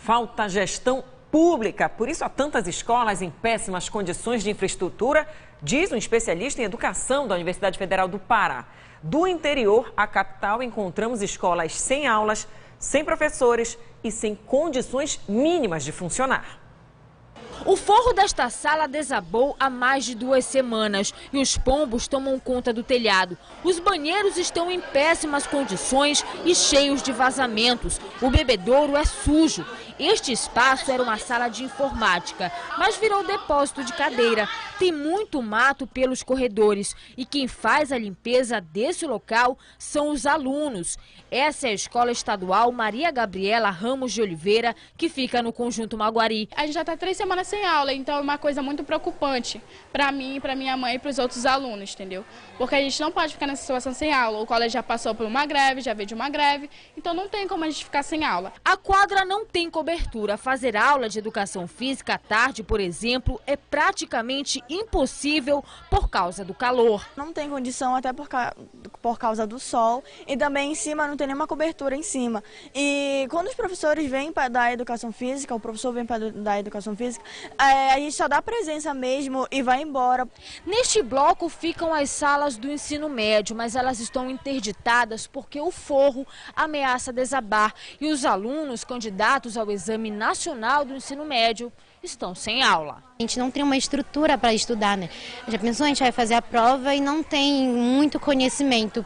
Falta gestão pública, por isso há tantas escolas em péssimas condições de infraestrutura, diz um especialista em educação da Universidade Federal do Pará. Do interior à capital, encontramos escolas sem aulas, sem professores e sem condições mínimas de funcionar. O forro desta sala desabou há mais de 2 semanas e os pombos tomam conta do telhado. Os banheiros estão em péssimas condições e cheios de vazamentos. O bebedouro é sujo. Este espaço era uma sala de informática, mas virou depósito de cadeira. Tem muito mato pelos corredores e quem faz a limpeza desse local são os alunos. Essa é a Escola Estadual Maria Gabriela Ramos de Oliveira, que fica no Conjunto Maguari. A gente já está 3 semanas sem aula, então é uma coisa muito preocupante para mim, para minha mãe e para os outros alunos, entendeu? Porque a gente não pode ficar nessa situação sem aula. O colégio já passou por uma greve, já veio de uma greve, então não tem como a gente ficar sem aula. A quadra não tem cobertura. Fazer aula de educação física à tarde, por exemplo, é praticamente impossível por causa do calor. Não tem condição até por causa do sol e também em cima não tem nenhuma cobertura em cima. E quando os professores vêm para dar educação física, o professor vem para dar educação física, a gente só dá presença mesmo e vai embora. Neste bloco ficam as salas do ensino médio, mas elas estão interditadas porque o forro ameaça desabar e os alunos candidatos ao Exame Nacional do Ensino Médio estão sem aula. A gente não tem uma estrutura para estudar, né? Já pensou, a gente vai fazer a prova e não tem muito conhecimento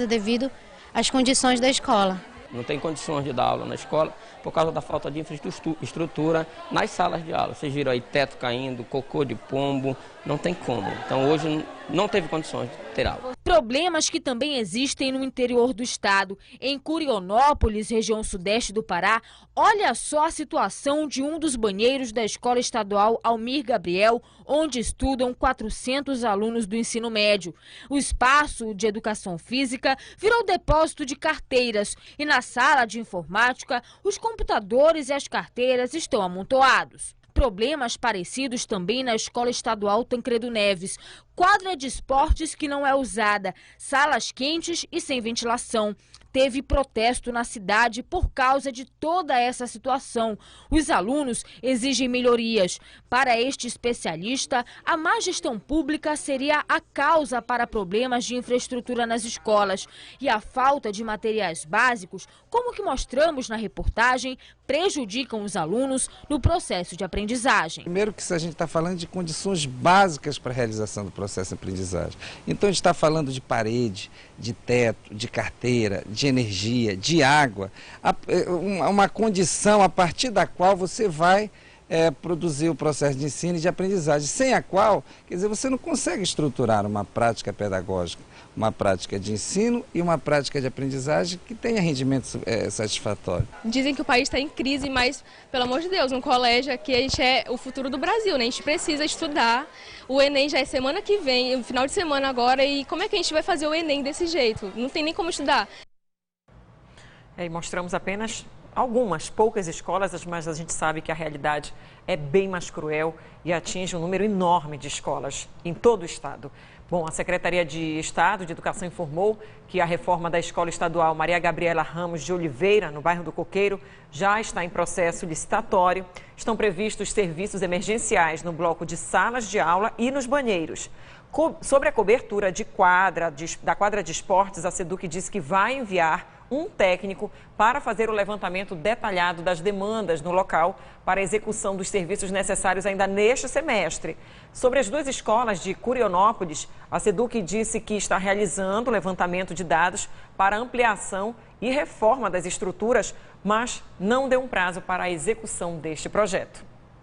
devido às condições da escola. Não tem condições de dar aula na escola por causa da falta de infraestrutura nas salas de aula. Vocês viram aí teto caindo, cocô de pombo, não tem como. Então hoje não teve condições de ter aula. Problemas que também existem no interior do estado. Em Curionópolis, região sudeste do Pará, olha só a situação de um dos banheiros da Escola Estadual Almir Gabriel, onde estudam 400 alunos do ensino médio. O espaço de educação física virou depósito de carteiras e na sala de informática, os computadores e as carteiras estão amontoados. Problemas parecidos também na Escola Estadual Tancredo Neves. Quadra de esportes que não é usada, salas quentes e sem ventilação. Teve protesto na cidade por causa de toda essa situação. Os alunos exigem melhorias. Para este especialista, a má gestão pública seria a causa para problemas de infraestrutura nas escolas. E a falta de materiais básicos, como que mostramos na reportagem, prejudicam os alunos no processo de aprendizagem. Primeiro que a gente está falando de condições básicas para a realização do processo de aprendizagem. Então a gente está falando de parede, de teto, de carteira, de energia, de água, uma condição a partir da qual você vai produzir o processo de ensino e de aprendizagem, sem a qual, quer dizer, você não consegue estruturar uma prática pedagógica, uma prática de ensino e uma prática de aprendizagem que tenha rendimento satisfatório. Dizem que o país está em crise, mas, pelo amor de Deus, no colégio aqui a gente é o futuro do Brasil, né? A gente precisa estudar. O Enem já é semana que vem, final de semana agora, e como é que a gente vai fazer o Enem desse jeito? Não tem nem como estudar. E mostramos apenas algumas, poucas escolas, mas a gente sabe que a realidade é bem mais cruel e atinge um número enorme de escolas em todo o estado. Bom, a Secretaria de Estado de Educação informou que a reforma da Escola Estadual Maria Gabriela Ramos de Oliveira, no bairro do Coqueiro, já está em processo licitatório. Estão previstos serviços emergenciais no bloco de salas de aula e nos banheiros. Sobre a cobertura da quadra de esportes, a SEDUC disse que vai enviar um técnico para fazer o levantamento detalhado das demandas no local para a execução dos serviços necessários ainda neste semestre. Sobre as 2 escolas de Curionópolis, a SEDUC disse que está realizando o levantamento de dados para ampliação e reforma das estruturas, mas não deu um prazo para a execução deste projeto.